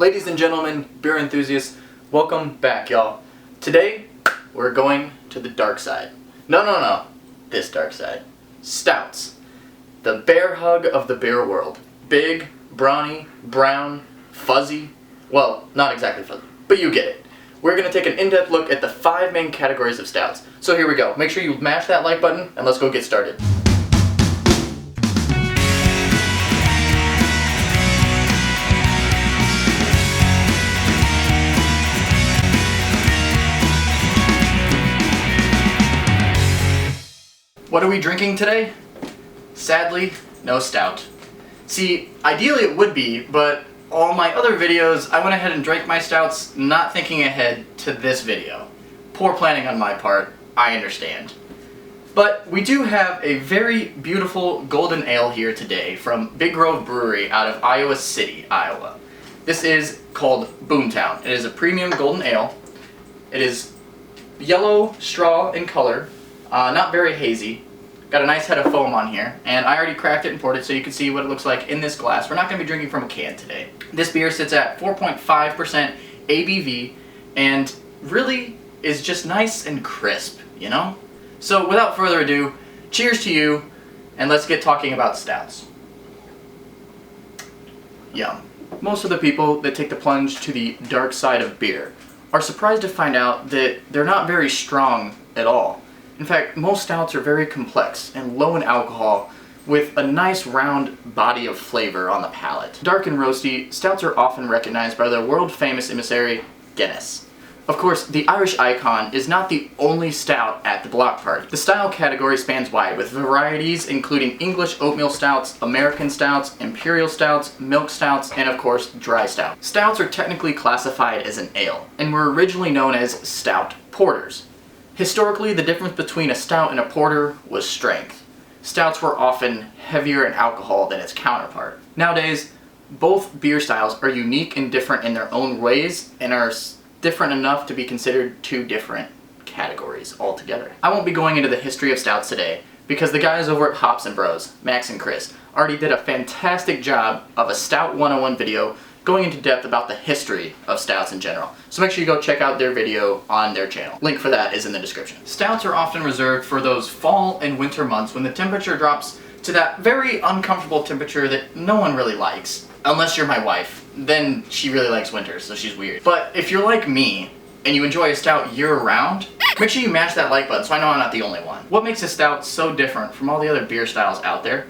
Ladies and gentlemen, beer enthusiasts, welcome back, y'all. Today, we're going to the dark side. No, this dark side. Stouts. The bear hug of the beer world. Big, brawny, brown, fuzzy. Well, not exactly fuzzy, but you get it. We're going to take an in-depth look at the 5 main categories of stouts. So here we go. Make sure you mash that like button, and let's go get started. What are we drinking today? Sadly, no stout. See, ideally it would be, but all my other videos, I went ahead and drank my stouts not thinking ahead to this video. Poor planning on my part, I understand. But we do have a very beautiful golden ale here today from Big Grove Brewery out of Iowa City, Iowa. This is called Boomtown. It is a premium golden ale. It is yellow straw in color. Not very hazy. Got a nice head of foam on here, and I already cracked it and poured it so you can see what it looks like in this glass. We're not going to be drinking from a can today. This beer sits at 4.5% ABV and really is just nice and crisp, you know? So without further ado, cheers to you, and let's get talking about stouts. Yum. Most of the people that take the plunge to the dark side of beer are surprised to find out that they're not very strong at all. In fact, most stouts are very complex and low in alcohol with a nice round body of flavor on the palate. Dark and roasty, stouts are often recognized by their world-famous emissary, Guinness. Of course, the Irish icon is not the only stout at the block party. The style category spans wide, with varieties including English oatmeal stouts, American stouts, Imperial stouts, milk stouts, and of course, dry stout. Stouts are technically classified as an ale, and were originally known as stout porters. Historically, the difference between a stout and a porter was strength. Stouts were often heavier in alcohol than its counterpart. Nowadays, both beer styles are unique and different in their own ways and are different enough to be considered 2 different categories altogether. I won't be going into the history of stouts today because the guys over at Hops and Bros, Max and Chris, already did a fantastic job of a Stout 101 video going into depth about the history of stouts in general. So make sure you go check out their video on their channel. Link for that is in the description. Stouts are often reserved for those fall and winter months when the temperature drops to that very uncomfortable temperature that no one really likes. Unless you're my wife. Then she really likes winter, so she's weird. But if you're like me, and you enjoy a stout year-round, make sure you mash that like button so I know I'm not the only one. What makes a stout so different from all the other beer styles out there?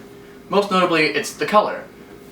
Most notably, it's the color,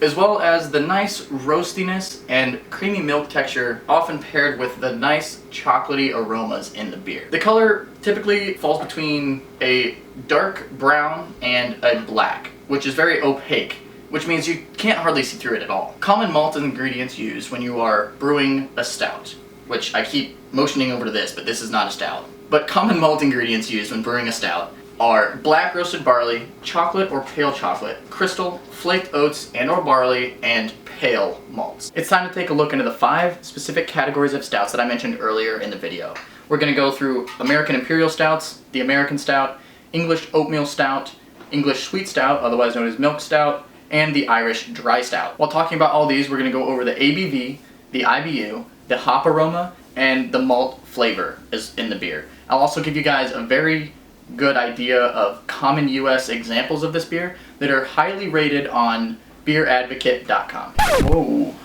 as well as the nice roastiness and creamy milk texture, often paired with the nice chocolatey aromas in the beer. The color typically falls between a dark brown and a black, which is very opaque, which means you can't hardly see through it at all. Common malt ingredients used when you are brewing a stout, which I keep motioning over to this, but this is not a stout. But common malt ingredients used when brewing a stout are black roasted barley, chocolate or pale chocolate, crystal, flaked oats and or barley, and pale malts. It's time to take a look into the 5 specific categories of stouts that I mentioned earlier in the video. We're going to go through American Imperial Stouts, the American Stout, English Oatmeal Stout, English Sweet Stout, otherwise known as Milk Stout, and the Irish Dry Stout. While talking about all these, we're going to go over the ABV, the IBU, the hop aroma, and the malt flavor is in the beer. I'll also give you guys a very good idea of common US examples of this beer that are highly rated on beeradvocate.com. Whoa.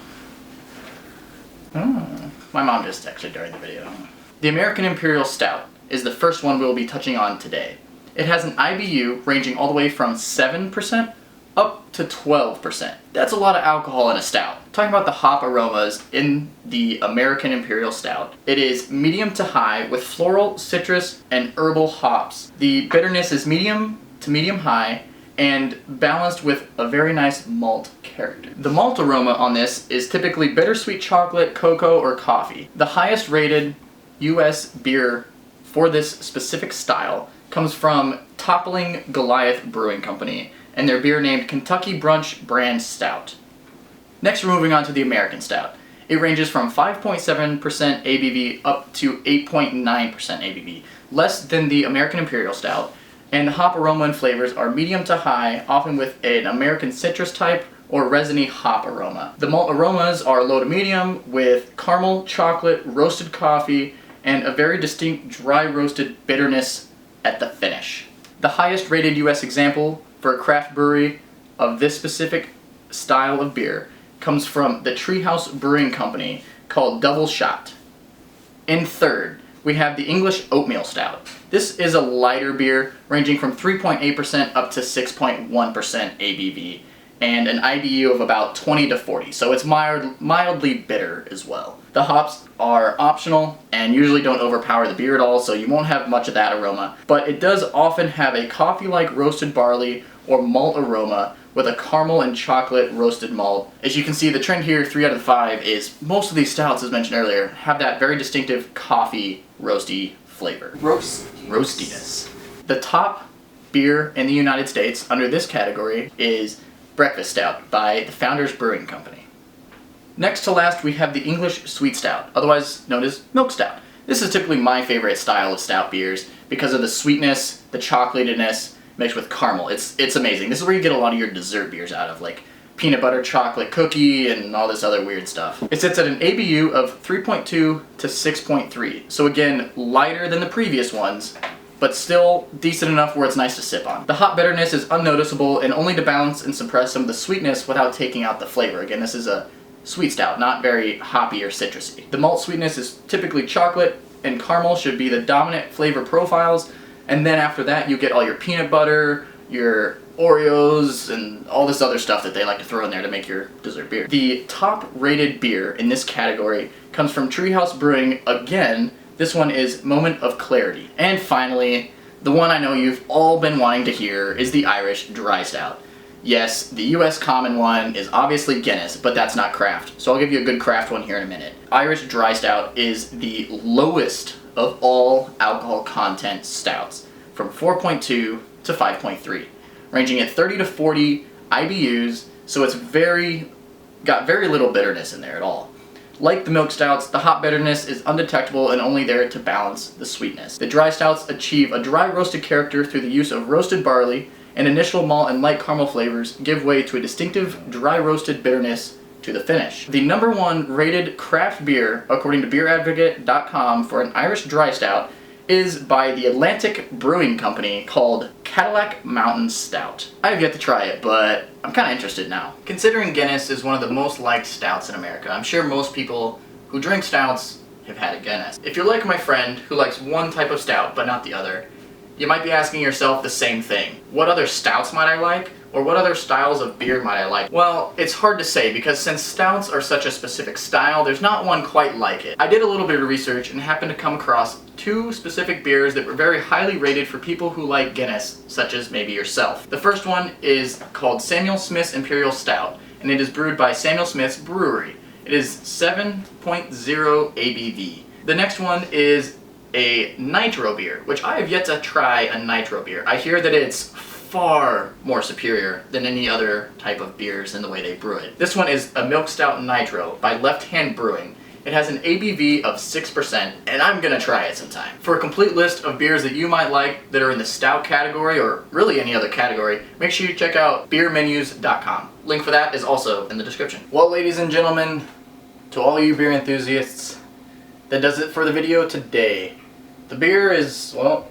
My mom just texted during the video. The American Imperial Stout is the first one we'll be touching on today. It has an IBU ranging all the way from 7% up to 12%. That's a lot of alcohol in a stout. Talking about the hop aromas in the American Imperial Stout, it is medium to high with floral, citrus, and herbal hops. The bitterness is medium to medium high and balanced with a very nice malt character. The malt aroma on this is typically bittersweet chocolate, cocoa, or coffee. The highest rated US beer for this specific style comes from Toppling Goliath Brewing Company and their beer named Kentucky Brunch Brand Stout. Next, we're moving on to the American Stout. It ranges from 5.7% ABV up to 8.9% ABV, less than the American Imperial Stout, and the hop aroma and flavors are medium to high, often with an American citrus type or resiny hop aroma. The malt aromas are low to medium with caramel, chocolate, roasted coffee, and a very distinct dry roasted bitterness at the finish. The highest rated US example for a craft brewery of this specific style of beer comes from the Treehouse Brewing Company called Double Shot. In third, we have the English Oatmeal Stout. This is a lighter beer ranging from 3.8% up to 6.1% ABV and an IBU of about 20 to 40, so it's mildly bitter as well. The hops are optional and usually don't overpower the beer at all, so you won't have much of that aroma, but it does often have a coffee-like roasted barley or malt aroma with a caramel and chocolate roasted malt. As you can see, the trend here, 3 out of 5, is most of these stouts, as mentioned earlier, have that very distinctive coffee roasty flavor. Roastiness. The top beer in the United States under this category is Breakfast Stout by the Founders Brewing Company. Next to last, we have the English Sweet Stout, otherwise known as Milk Stout. This is typically my favorite style of stout beers because of the sweetness, the chocolatedness, mixed with caramel. It's amazing. This is where you get a lot of your dessert beers out of, like peanut butter chocolate cookie and all this other weird stuff. It sits at an ABU of 3.2 to 6.3, so again, lighter than the previous ones, but still decent enough where it's nice to sip on. The hop bitterness is unnoticeable and only to balance and suppress some of the sweetness without taking out the flavor. Again, this is a sweet stout, not very hoppy or citrusy. The malt sweetness is typically chocolate, and caramel should be the dominant flavor profiles, and then after that you get all your peanut butter, your Oreos, and all this other stuff that they like to throw in there to make your dessert beer. The top rated beer in this category comes from Treehouse Brewing. Again, this one is Moment of Clarity. And finally, the one I know you've all been wanting to hear is the Irish Dry Stout. Yes, the US common one is obviously Guinness, but that's not craft, so I'll give you a good craft one here in a minute. Irish Dry Stout is the lowest of all alcohol content stouts, from 4.2 to 5.3, ranging at 30 to 40 IBUs, so it's got very little bitterness in there at all. Like the milk stouts, the hop bitterness is undetectable and only there to balance the sweetness. The dry stouts achieve a dry roasted character through the use of roasted barley, and initial malt and light caramel flavors give way to a distinctive dry roasted bitterness to the finish. The #1 rated craft beer, according to beeradvocate.com, for an Irish Dry Stout is by the Atlantic Brewing Company called Cadillac Mountain Stout. I have yet to try it, but I'm kind of interested now. Considering Guinness is one of the most liked stouts in America, I'm sure most people who drink stouts have had a Guinness. If you're like my friend who likes one type of stout but not the other, you might be asking yourself the same thing. What other stouts might I like? Or what other styles of beer might I like? Well, it's hard to say because since stouts are such a specific style, there's not one quite like it. I did a little bit of research and happened to come across 2 specific beers that were very highly rated for people who like Guinness, such as maybe yourself. The first one is called Samuel Smith's Imperial Stout, and it is brewed by Samuel Smith's Brewery. It is 7.0 ABV. The next one is a Nitro beer, which I have yet to try a Nitro beer. I hear that it's far more superior than any other type of beers in the way they brew it. This one is a Milk Stout Nitro by Left Hand Brewing. It has an ABV of 6%, and I'm gonna try it sometime. For a complete list of beers that you might like that are in the stout category, or really any other category, make sure you check out beermenus.com. Link for that is also in the description. Well, ladies and gentlemen, to all you beer enthusiasts, that does it for the video today. The beer is, well,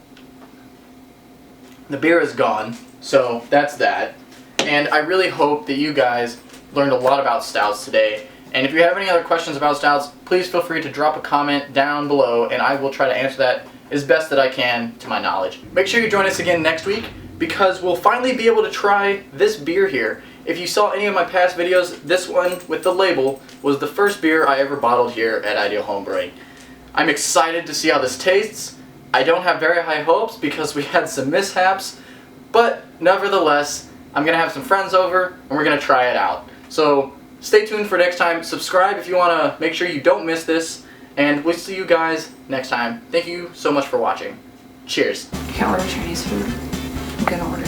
the beer is gone, so that's that. And I really hope that you guys learned a lot about stouts today. And if you have any other questions about stouts, please feel free to drop a comment down below and I will try to answer that as best that I can to my knowledge. Make sure you join us again next week because we'll finally be able to try this beer here. If you saw any of my past videos, this one with the label was the first beer I ever bottled here at Ideal Homebrewing. I'm excited to see how this tastes. I don't have very high hopes because we had some mishaps, but nevertheless, I'm going to have some friends over and we're going to try it out. So stay tuned for next time. Subscribe if you want to make sure you don't miss this, and we'll see you guys next time. Thank you so much for watching. Cheers. You can't order Chinese food. You can order